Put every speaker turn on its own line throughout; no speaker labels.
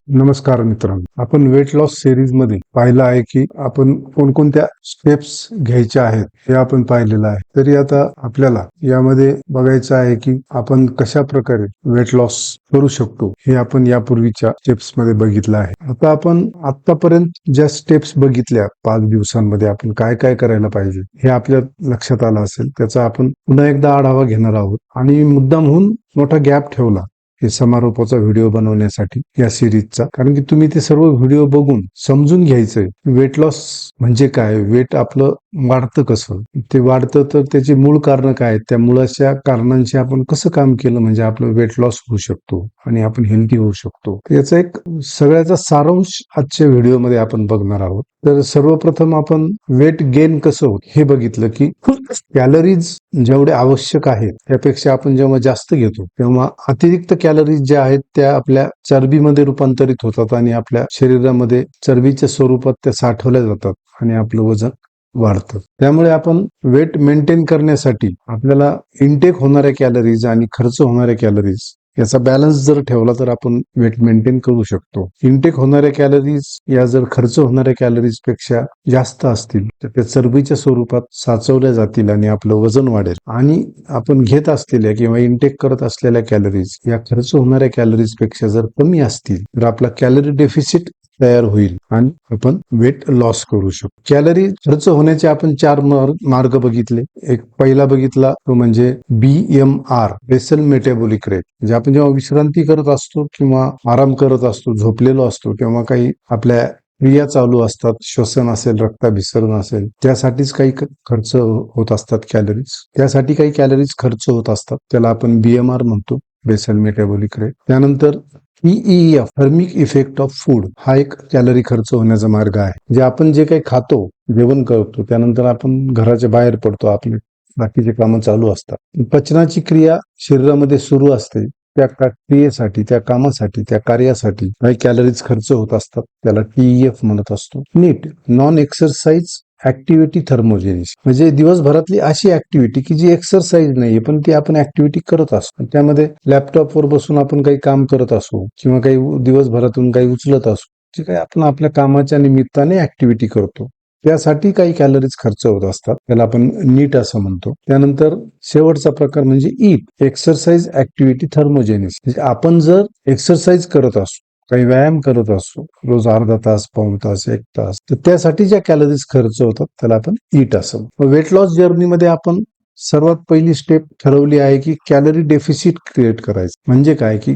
नमस्कार मित्रांनो, आपण वेट लॉस सिरीज मध्ये पाहिलं आहे की आपण कोणकोणत्या स्टेप्स घ्यायच्या आहेत हे आपण पाहिलेलं आहे. तरी आता आपल्याला यामध्ये बघायचं आहे की आपण कशा प्रकारे वेट लॉस करू शकतो हे आपण यापूर्वीच्या स्टेप्स मध्ये बघितलं आहे. आता आपण आतापर्यंत ज्या स्टेप्स बघितल्या 5 दिवसांमध्ये आपण काय काय करायला पाहिजे हे आपल्या लक्षात आलं असेल. त्याचा आपण पुन्हा एकदा आढावा घेणार आहोत आणि मुद्दामहून मोठा गॅप ठेवला हे समारोपाचा व्हिडिओ बनवण्यासाठी या सिरीजचा, कारण की तुम्ही ते सर्व व्हिडिओ बघून समजून घ्यायचंय वेट लॉस म्हणजे काय, वेट आपलं वाढतं कसं, ते वाढतं तर त्याची मूळ कारण काय, त्या मुळाच्या कारणांशी आपण कसं काम केलं म्हणजे आपलं वेट लॉस होऊ शकतो आणि आपण हेल्दी होऊ शकतो. याचा एक सगळ्याचा सारांश आजच्या व्हिडिओमध्ये आपण बघणार आहोत. तर सर्वप्रथम आपण वेट गेन कसं होत हे बघितलं की कॅलरीज जेवढे आवश्यक आहेत त्यापेक्षा आपण जेव्हा जास्त घेतो तेव्हा अतिरिक्त कॅलरीज ज्या आहेत त्या आपल्या चरबीमध्ये रूपांतरित होतात आणि आपल्या शरीरामध्ये चरबीच्या स्वरूपात त्या साठवल्या जातात आणि आपलं वजन वाढतं. त्यामुळे आपण वेट मेंटेन करण्यासाठी आपल्याला इनटेक होणाऱ्या कॅलरीज आणि खर्च होणाऱ्या कॅलरीज याचा बॅलन्स जर ठेवला तर आपण वेट मेंटेन करू शकतो. इनटेक होणाऱ्या कॅलरीज या जर खर्च होणाऱ्या कॅलरीज पेक्षा जास्त असतील तर त्या चरबीच्या स्वरूपात साचवल्या जातील आणि आपलं वजन वाढेल. आणि आपण घेत असलेल्या किंवा इनटेक करत असलेल्या कॅलरीज या खर्च होणाऱ्या कॅलरीज पेक्षा जर कमी असतील तर आपला कॅलरी डेफिसिट तयार होईल आणि आपण वेट लॉस करू शकतो. कॅलरी खर्च होण्याचे आपण 4 मार्ग बघितले. एक पहिला बघितला तो म्हणजे BMR, बेसल मेटाबॉलिक रेट. म्हणजे आपण जेव्हा विश्रांती करत असतो किंवा आराम करत असतो, झोपलेलो असतो, तेव्हा काही आपल्या क्रिया चालू असतात, श्वसन असेल, रक्ताभिसरण असेल, त्यासाठीच काही खर्च होत असतात कॅलरीज. त्यासाठी काही कॅलरीज खर्च होत असतात, त्याला आपण BMR म्हणतो, बेसल मेटाबॉलिक रेट. त्यानंतर TEF, thermic effect of food, हा एक कॅलरी खर्च होण्याचा मार्ग आहे. जे आपण जे काही खातो, जेवण करतो, त्यानंतर आपण घराच्या बाहेर पडतो, आपले बाकीचे कामं चालू असतात, पचनाची क्रिया शरीरामध्ये सुरू असते, त्या क्रियेसाठी, त्या कामासाठी, त्या कार्यासाठी काही कॅलरीज खर्च होत असतात, त्याला TEF म्हणत असतो. नीट, नॉन एक्सरसाइज ऍक्टिव्हिटी थर्मोजेनिस, म्हणजे दिवसभरातली अशी ऍक्टिव्हिटी की जी एक्सरसाइज नाहीये पण ती आपण ऍक्टिव्हिटी करत असतो. त्यामध्ये लॅपटॉपवर बसून आपण काही काम करत असू किंवा काही दिवसभरातून काही उचलत असू, जे काही आपण आपल्या कामाच्या निमित्ताने ऍक्टिव्हिटी करतो त्यासाठी काही कॅलरीज खर्च होत असतात, त्याला आपण नीट असं म्हणतो. त्यानंतर शेवटचा प्रकार म्हणजे ईट, एक्सरसाइज ऍक्टिव्हिटी थर्मोजेनिस, म्हणजे आपण जर एक्सरसाइज करत असू, काही व्यायाम करत असतो, रोज अर्धा तास, पाऊण तास, 1 तास, तर त्यासाठी ज्या कॅलरीज खर्च होतात त्याला आपण ईट असं. वेट लॉस जर्नीमध्ये आपण सर्वात पहिली स्टेप ठरवली आहे की कॅलरी डेफिसिट क्रिएट करायचं. म्हणजे काय की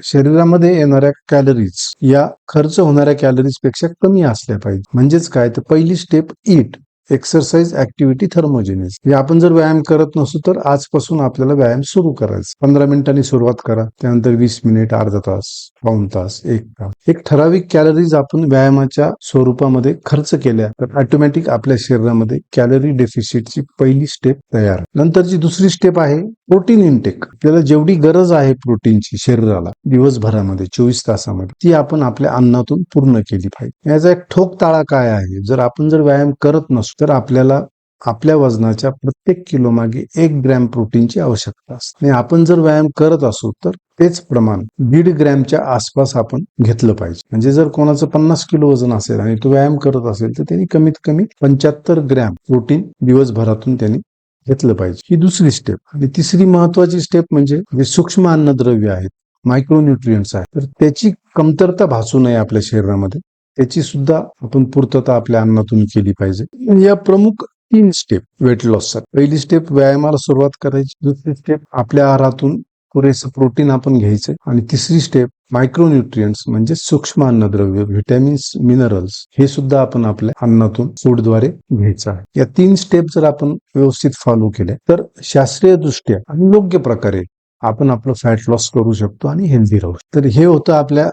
शरीरामध्ये येणाऱ्या कॅलरीज या खर्च होणाऱ्या कॅलरीज पेक्षा कमी असल्या पाहिजे. म्हणजेच काय, तर पहिली स्टेप ईट, एक्सरसाइज ऍक्टिव्हिटी थर्मोजेनिस. म्हणजे आपण जर व्यायाम करत नसू तर आजपासून आपल्याला व्यायाम सुरू करायचा. 15 मिनिटांनी सुरुवात करा, त्यानंतर 20 मिनिट, अर्धा तास, पाऊण तास, 1 तास. एक ठराविक कॅलरीज आपण व्यायामाच्या स्वरूपामध्ये खर्च केल्या तर ऑटोमॅटिक आपल्या शरीरामध्ये कॅलरी डेफिसिटची पहिली स्टेप तयार. नंतरची दुसरी स्टेप आहे प्रोटीन इनटेक. आपल्याला जेवढी गरज आहे प्रोटीनची शरीराला दिवसभरामध्ये 24 तासामध्ये, ती आपण आपल्या अन्नातून पूर्ण केली पाहिजे. याचा एक ठोक ताळा काय आहे, जर आपण व्यायाम करत नसू तर आपल्याला आपल्या वजनाच्या प्रत्येक किलो मागे 1 ग्रॅम प्रोटीनची आवश्यकता असते. आणि आपण जर व्यायाम करत असू तर तेच प्रमाण 1.5 ग्रॅमच्या आसपास आपण घेतलं पाहिजे. म्हणजे जर कोणाचं 50 किलो वजन असेल आणि तो व्यायाम करत असेल तर त्यांनी कमीत कमी 75 ग्रॅम प्रोटीन दिवसभरातून त्यांनी घेतलं पाहिजे. ही दुसरी स्टेप. आणि तिसरी महत्वाची स्टेप म्हणजे जे सूक्ष्म अन्नद्रव्य आहेत, मायक्रोन्यूट्रियंट्स आहेत, तर त्याची कमतरता भासू नये आपल्या शरीरामध्ये, त्याची सुद्धा आपण पूर्तता आपल्या अन्नातून केली पाहिजे. या प्रमुख 3 स्टेप वेट लॉससाठी. पहिली स्टेप व्यायामाला सुरुवात करायची, दुसरी स्टेप आपल्या आहारातून पुरेसं प्रोटीन आपण घ्यायचं, आणि तिसरी स्टेप मायक्रोन्यूट्रियंट्स म्हणजे सूक्ष्म अन्नद्रव्य, व्हिटॅमिन्स, मिनरल्स, हे सुद्धा आपण आपल्या अन्नातून फूडद्वारे घ्यायचं आहे. या 3 स्टेप जर आपण व्यवस्थित फॉलो केल्या तर शास्त्रीय दृष्ट्या आणि योग्य प्रकारे आपण आपलं फॅट लॉस करू शकतो आणि हेल्दी राहू शकतो. तर हे होतं आपल्या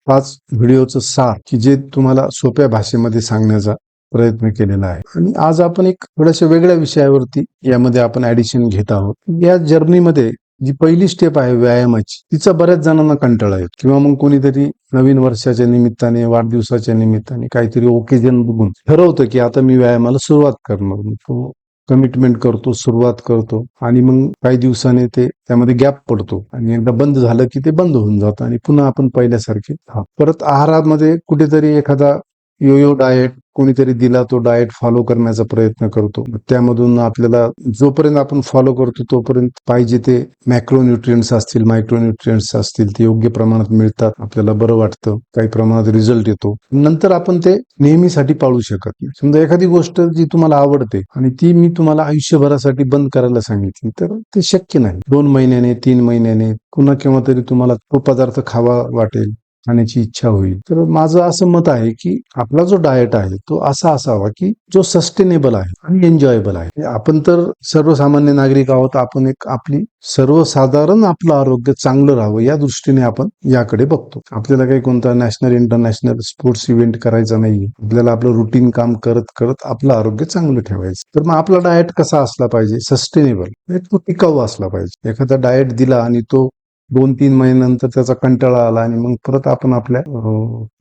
5 व्हिडिओचं सार की जे तुम्हाला सोप्या भाषेमध्ये सांगण्याचा प्रयत्न केलेला आहे. आणि आज आपण एक थोड्याशा वेगळ्या विषयावरती यामध्ये आपण ऍडिशन घेत आहोत. या जर्नीमध्ये जी पहिली स्टेप आहे व्यायामाची, तिचा बऱ्याच जणांना कंटाळा येतो, किंवा मग कोणीतरी नवीन वर्षाच्या निमित्ताने, वाढदिवसाच्या निमित्ताने काहीतरी ओकेजन बघून ठरवतं की आता मी व्यायामाला सुरुवात करणार. तो कमिटमेंट करतो, सुरुवात करतो आणि मग काही दिवसाने ते त्यामध्ये गॅप पडतो आणि एकदा बंद झालं की ते बंद होऊन जातं आणि पुन्हा आपण पहिल्यासारखे परत आहारामध्ये कुठेतरी एखादा योयो डाएट कोणीतरी दिला, तो डाएट फॉलो करण्याचा प्रयत्न करतो. त्यामधून आपल्याला जोपर्यंत आपण फॉलो करतो तोपर्यंत पाहिजे ते मॅक्रोन्यूट्रिएंट्स असतील, मायक्रोन्यूट्रिएंट्स असतील ते योग्य प्रमाणात मिळतात. आपल्याला बरं वाटतं, काही प्रमाणात रिझल्ट येतो. नंतर आपण ते नेहमीसाठी पाळू शकत नाही. समजा एखादी गोष्ट जी तुम्हाला आवडते आणि ती मी तुम्हाला आयुष्यभरासाठी बंद करायला सांगितली तर ते शक्य नाही. 2 महिन्याने, 3 महिन्याने पुन्हा केव्हा तरी तुम्हाला तो पदार्थ खावा वाटेल, खाण्याची इच्छा होईल. तर माझं असं मत आहे की आपला जो डाएट आहे तो असा असावा की जो सस्टेनेबल आहे आणि एन्जॉयबल आहे. आपण तर सर्वसामान्य नागरिक आहोत, आपण एक आपली सर्वसाधारण आपलं आरोग्य चांगलं राहावं या दृष्टीने आपण याकडे बघतो. आपल्याला काही कोणता नॅशनल इंटरनॅशनल स्पोर्ट्स इव्हेंट करायचा नाही. आपल्याला आपलं रुटीन काम करत करत आपलं आरोग्य चांगलं ठेवायचं. तर मग आपला डाएट कसा असला पाहिजे? सस्टेनेबल, तो टिकाऊ असला पाहिजे. एखादा डाएट दिला आणि तो 2-3 महिन्यानंतर त्याचा कंटाळा आला आणि मग परत आपण आपल्या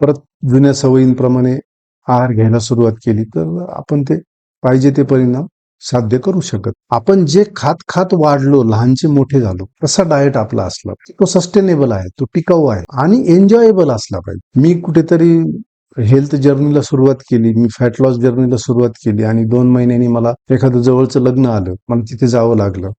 परत जुन्या सवयींप्रमाणे आहार घ्यायला सुरुवात केली तर आपण ते पाहिजे ते परिणाम साध्य करू शकत. आपण जे खात खात वाढलो, लहानचे मोठे झालो, तसा डाएट आपला असला पाहिजे. तो सस्टेनेबल आहे, तो टिकाऊ आहे आणि एन्जॉयबल असला पाहिजे. मी कुठेतरी हेल्थ जर्नीला सुरुवात केली, मी फॅट लॉस जर्नीला सुरुवात केली आणि 2 महिन्यांनी मला एखादं जवळचं लग्न आलं, मला तिथे जावं लागलं.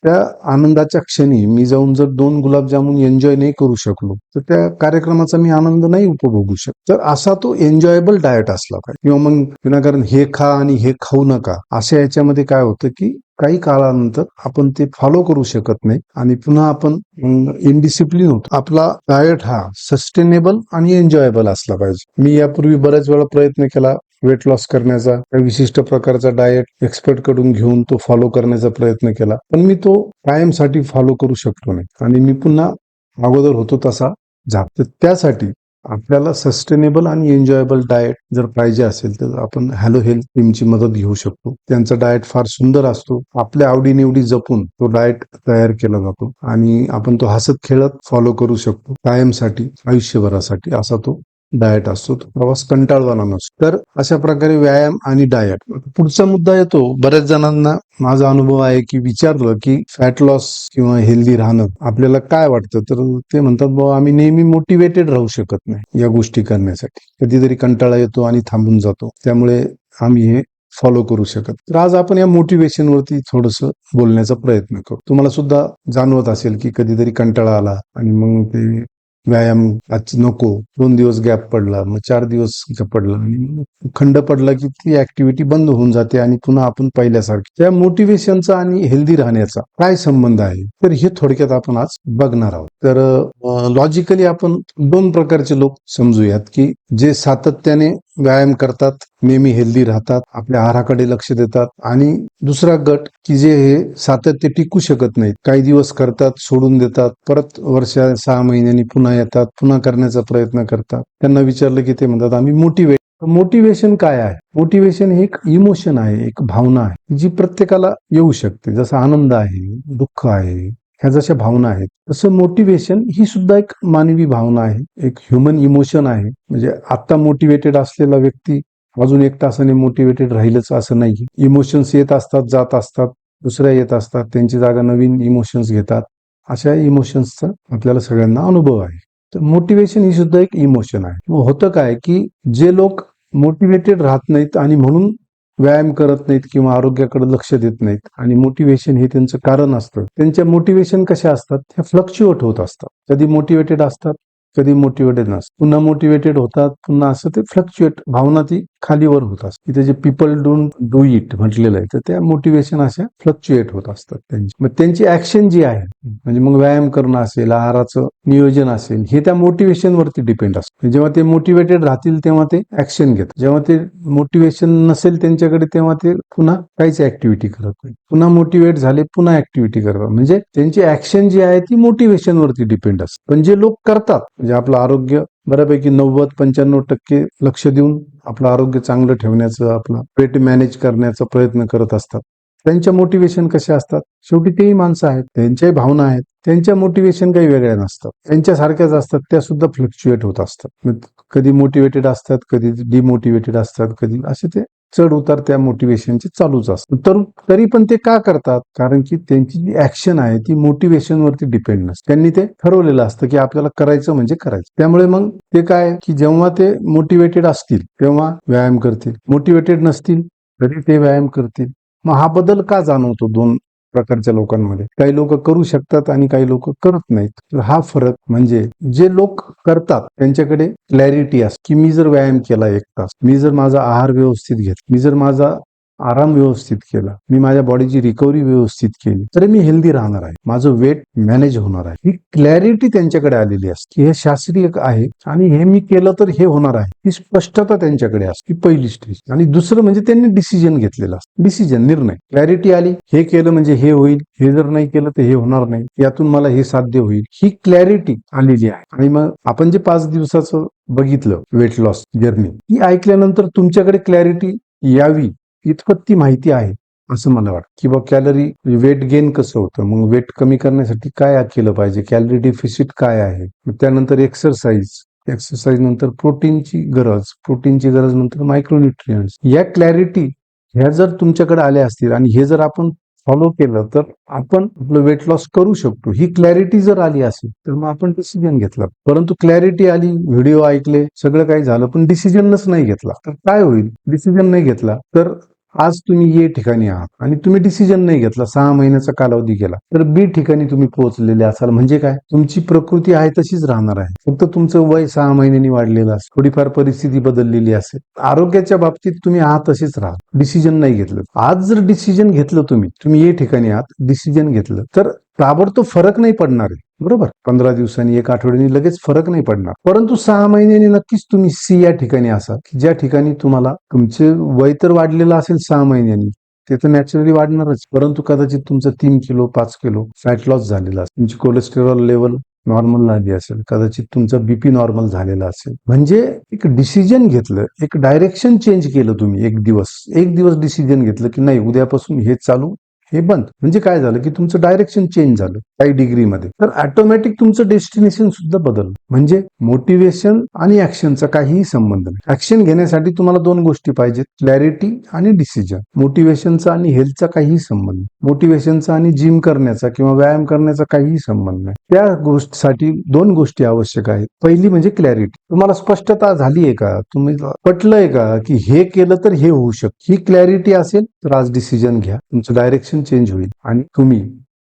त्या आनंदाच्या क्षणी मी जाऊन जर 2 गुलाबजामुन एन्जॉय नाही करू शकलो तर त्या कार्यक्रमाचा मी आनंद नाही उपभोगू शकतो. तर असा तो एन्जॉयबल डाएट असला पाहिजे. किंवा मग विनाकारण हे खा आणि हे खाऊ नका अशा याच्यामध्ये काय होतं की काही काळानंतर आपण ते फॉलो करू शकत नाही आणि पुन्हा आपण इनडिसिप्लिन होतो. आपला डाएट हा सस्टेनेबल आणि एन्जॉयबल असला पाहिजे. मी यापूर्वी बऱ्याच वेळा प्रयत्न केला वेट लॉस करण्याचा, विशिष्ट प्रकारचा डाएट एक्सपर्ट कडून घेऊन तो फॉलो करण्याचा प्रयत्न केला, पण मी तो कायमसाठी फॉलो करू शकलो नाही आणि मी पुन्हा अगोदर होतो तसा झालो. तर त्यासाठी आपल्याला सस्टेनेबल आणि एन्जॉयबल डाएट जर पाहिजे असेल तर आपण हॅलो हेल्थ टीमची मदत घेऊ शकतो. त्यांचा डाएट फार सुंदर असतो. आपल्या आवडीनिवडी जपून तो डाएट तयार केला जातो आणि आपण तो हसत खेळत फॉलो करू शकतो. कायमसाठी, आयुष्यभरासाठी असा तो डाएट असतो. तो प्रवास कंटाळवाणा नसतो. तर अशा प्रकारे व्यायाम आणि डाएट. पुढचा मुद्दा येतो, बऱ्याच जणांना माझा अनुभव आहे की विचारलं की फॅट लॉस किंवा हेल्दी राहणं आपल्याला काय वाटतं, तर ते म्हणतात बाबा आम्ही नेहमी मोटिवेटेड राहू शकत नाही या गोष्टी करण्यासाठी. कधीतरी कंटाळा येतो आणि थांबून जातो, त्यामुळे आम्ही हे फॉलो करू शकत. तर आज आपण या मोटिवेशनवरती थोडंसं बोलण्याचा प्रयत्न करू. तुम्हाला सुद्धा जाणवत असेल की कधीतरी कंटाळा आला आणि मग ते व्यायाम आज नको, 2 दिवस गॅप पडला, मग 4 दिवस गॅप पडला आणि खंड पडला की ती ऍक्टिव्हिटी बंद होऊन जाते आणि पुन्हा आपण पहिल्यासारखी. त्या मोटिवेशनचा आणि हेल्दी राहण्याचा काय संबंध आहे, तर हे थोडक्यात आपण आज बघणार आहोत. तर लॉजिकली आपण 2 प्रकारचे लोक समजूयात की जे सातत्याने व्यायाम करतात, नेहमी हेल्दी राहतात, आपल्या आहाराकडे लक्ष देतात, आणि दुसरा गट की जे हे सातत्य टिकू शकत नाहीत, काही दिवस करतात, सोडून देतात, परत वर्षा 6 महिन्यांनी पुन्हा येतात, पुन्हा करण्याचा प्रयत्न करतात. त्यांना विचारलं की ते म्हणतात आम्ही मोटिवेशन काय आहे? मोटिवेशन हे एक इमोशन आहे, एक भावना आहे जी प्रत्येकाला येऊ शकते. जसा आनंद आहे, दुःख आहे, ह्या जशा भावना आहेत, तसं मोटिवेशन ही सुद्धा एक मानवी भावना आहे, एक ह्युमन इमोशन आहे. म्हणजे आता मोटिवेटेड असलेला व्यक्ती अजून 1 तासाने मोटिवेटेड राहीलच असं नाही. इमोशन्स येत असतात, जात असतात, दुसऱ्या येत असतात, त्यांची जागा नवीन इमोशन्स घेतात. अशा इमोशन्सचा आपल्याला सगळ्यांना अनुभव आहे. तर मोटिवेशन ही सुद्धा एक इमोशन आहे. होतं काय की जे लोक मोटिवेटेड राहत नाहीत आणि म्हणून व्यायाम करत नाहीत किंवा आरोग्याकडे लक्ष देत नाहीत आणि मोटिवेशन हे त्यांचं कारण असतं. त्यांच्या मोटिवेशन कशा असतात, त्या फ्लक्च्युएट होत असतात. कधी मोटिवेटेड असतात, कधी मोटिवेटेड नसतात, पुन्हा मोटिवेटेड होतात, पुन्हा असं ते फ्लक्च्युएट भावना ती खालीवर होत असते. तिथे जे पीपल डोंट डू इट म्हटलेलं आहे, तर त्या मोटिवेशन अशा फ्लक्च्युएट होत असतात त्यांची. मग त्यांची ऍक्शन जी आहे, म्हणजे मग व्यायाम करणं असेल, आहाराचं नियोजन असेल, हे त्या मोटिवेशन वरती डिपेंड असतं. जेव्हा ते मोटिवेटेड राहतील तेव्हा ते ऍक्शन घेतात. जेव्हा ते मोटिवेशन नसेल त्यांच्याकडे तेव्हा ते पुन्हा काहीच ऍक्टिव्हिटी करत नाही. पुन्हा मोटिवेट झाले, पुन्हा ऍक्टिव्हिटी करतात. म्हणजे त्यांची ऍक्शन जी आहे ती मोटिवेशन वरती डिपेंड असते. पण जे लोक करतात, म्हणजे आपलं आरोग्य बऱ्यापैकी 90-95% लक्ष देऊन आपलं आरोग्य चांगलं ठेवण्याचं, आपलं वेट मॅनेज करण्याचा प्रयत्न करत असतात, त्यांच्या मोटिवेशन कशा असतात, शेवटी तेही माणसं आहेत, त्यांच्याही भावना आहेत, त्यांच्या मोटिवेशन काही वेगळ्या नसतात, त्यांच्यासारख्याच असतात, त्या सुद्धा फ्लक्च्युएट होत असतात. कधी मोटिवेटेड असतात, कधी डिमोटिवेटेड असतात, कधी असे ते चढ उतार त्या मोटिवेशनचे चालूच असतात. तर तरी पण ते का करतात? कारण की त्यांची जी ऍक्शन आहे ती मोटिवेशनवरती डिपेंड नसते. त्यांनी ते ठरवलेलं असतं की आपल्याला करायचं म्हणजे करायचं. त्यामुळे मग ते काय की जेव्हा ते मोटिवेटेड असतील तेव्हा व्यायाम करतील, मोटिवेटेड नसतील तरी ते व्यायाम करतील. मग हा बदल का जाणवतो दोन प्रकारच्या लोकांमध्ये? काही लोक करू शकतात आणि काही लोक करत नाहीत. तर हा फरक म्हणजे जे लोक करतात त्यांच्याकडे क्लॅरिटी असते की मी जर व्यायाम केला 1 तास, मी जर माझा आहार व्यवस्थित घेतला, मी जर माझा आराम व्यवस्थित केला, मी माझ्या बॉडीची रिकव्हरी व्यवस्थित केली, तर मी हेल्दी राहणार आहे, माझं वेट मॅनेज होणार आहे. ही क्लॅरिटी त्यांच्याकडे आलेली असते की हे शास्त्रीय आहे आणि हे मी केलं तर हे होणार आहे. ही स्पष्टता त्यांच्याकडे असते. ही पहिली स्टेज. आणि दुसरं म्हणजे त्यांनी डिसिजन घेतलेला असतो. डिसिजन, निर्णय. क्लॅरिटी आली, हे केलं म्हणजे हे होईल, हे जर नाही केलं तर हे होणार नाही, यातून मला हे साध्य होईल. ही क्लॅरिटी आलेली आहे. आणि मग आपण जे 5 दिवसाचं बघितलं वेट लॉस जर्नी, ही ऐकल्यानंतर तुमच्याकडे क्लॅरिटी यावी इतपत ती माहिती आहे असं मला वाटतं. किंवा कॅलरी वेट गेन कसं होतं, मग वेट कमी करण्यासाठी काय केलं पाहिजे, कॅलरी डिफिसिट काय आहे, त्यानंतर एक्सरसाइज नंतर प्रोटीनची गरज नंतर मायक्रोन्युट्रियंट्स. या क्लॅरिटी ह्या जर तुमच्याकडे आल्या असतील आणि हे जर आपण फॉलो केलं तर आपण आपलं वेट लॉस करू शकतो. ही क्लॅरिटी जर आली असेल तर मग आपण डिसिजन घेतला. परंतु क्लॅरिटी आली, व्हिडिओ ऐकले, सगळं काही झालं, पण डिसिजनच नाही घेतला तर काय होईल? डिसिजन नाही घेतला तर आज तुम्ही ए ठिकाणी आहात आणि तुम्ही डिसिजन नाही घेतला, 6 महिन्याचा कालावधी गेला, तर बी ठिकाणी तुम्ही पोहोचलेले असाल. म्हणजे काय? तुमची प्रकृती आहे तशीच राहणार आहे, फक्त तुमचं वय 6 महिन्यांनी वाढलेलं असेल, थोडीफार परिस्थिती बदललेली असेल. आरोग्याच्या बाबतीत तुम्ही आहात तसेच राहा, डिसिजन नाही घेतलं. आज जर डिसिजन घेतलं तुम्ही ए ठिकाणी आहात, डिसिजन घेतलं, तर ताबडतोब फरक नाही पडणार आहे. बरोबर, 15 दिवसांनी, 1 आठवड्यानी लगेच फरक नाही पडणार. परंतु 6 महिन्यांनी नक्कीच तुम्ही सी या ठिकाणी असाल, ज्या ठिकाणी तुम्हाला तुमचे वय तर वाढलेलं असेल 6 महिन्यांनी, ते तर नॅचरली वाढणारच, परंतु कदाचित तुमचं 3 किलो 5 किलो फॅट लॉस झालेला असेल, तुमची कोलेस्टेरॉल लेवल नॉर्मल झाली असेल, कदाचित तुमचा बीपी नॉर्मल झालेला असेल. म्हणजे एक डिसिजन घेतलं, एक डायरेक्शन चेंज केलं तुम्ही. एक दिवस डिसिजन घेतलं की नाही, उद्यापासून हे चालू, हे बंद. म्हणजे काय झालं की तुमचं डायरेक्शन चेंज झालं काही डिग्रीमध्ये, तर ऑटोमॅटिक तुमचं डेस्टिनेशन सुद्धा बदललं. म्हणजे मोटिवेशन आणि ऍक्शनचा काहीही संबंध नाही. ऍक्शन घेण्यासाठी तुम्हाला 2 गोष्टी पाहिजेत, क्लॅरिटी आणि डिसिजन. मोटिवेशनचा आणि हेल्थचा काहीही संबंध नाही. मोटिवेशनचा आणि जिम करण्याचा किंवा व्यायाम करण्याचा काहीही संबंध नाही. त्या गोष्टीसाठी 2 गोष्टी आवश्यक आहेत. पहिली म्हणजे क्लॅरिटी. तुम्हाला स्पष्टता झालीये का? तुम्ही पटलंय का की हे केलं तर हे होऊ शकतं? ही क्लॅरिटी असेल तर आज डिसिजन घ्या, तुमचं डायरेक्शन चेंज होईल आणि तुम्ही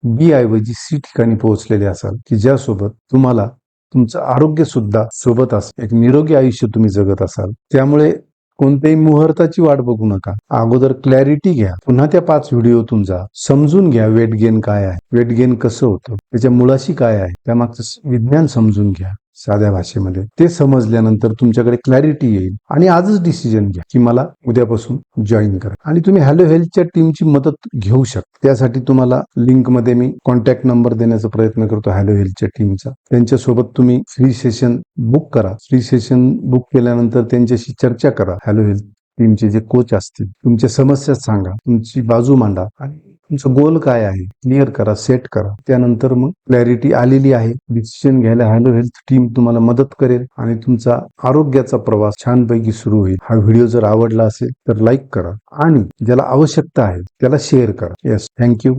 बी ऐवजी सी ठिकाणी पोहोचलेले असाल की ज्यासोबत तुम्हाला तुमचं आरोग्य सुद्धा सोबत असेल, एक निरोगी आयुष्य तुम्ही जगत असाल. त्यामुळे कोणत्याही मुहूर्ताची वाट बघू नका, अगोदर क्लॅरिटी घ्या. पुन्हा त्या 5 व्हिडिओतून जा, समजून घ्या वेट गेन काय आहे, वेट गेन कसं होतं, त्याच्या मुळाशी काय आहे, त्यामागचं विज्ञान समजून घ्या साध्या भाषेमध्ये. ते समजल्यानंतर तुमच्याकडे क्लॅरिटी येईल आणि आजच डिसिजन घ्या की मला उद्यापासून जॉईन करा. आणि तुम्ही हॅलो हेल्थच्या टीमची मदत घेऊ शकता. त्यासाठी तुम्हाला लिंकमध्ये मी कॉन्टॅक्ट नंबर देण्याचा प्रयत्न करतो हॅलो हेल्थच्या टीमचा. त्यांच्यासोबत तुम्ही फ्री सेशन बुक करा. फ्री सेशन बुक केल्यानंतर त्यांच्याशी चर्चा करा. हॅलो हेल्थ टीमचे जे कोच असतील, तुमच्या समस्या सांगा, तुमची बाजू मांडा आणि तुमचं गोल काय आहे क्लिअर करा, सेट करा. त्यानंतर मग क्लॅरिटी आलेली आहे, डिसिजन घ्यायला हॅलो हेल्थ टीम तुम्हाला मदत करेल आणि तुमचा आरोग्याचा प्रवास छानपैकी सुरू होईल. हा व्हिडिओ जर आवडला असेल तर लाईक करा आणि ज्याला आवश्यकता आहे त्याला शेअर करा. Yes, thank you.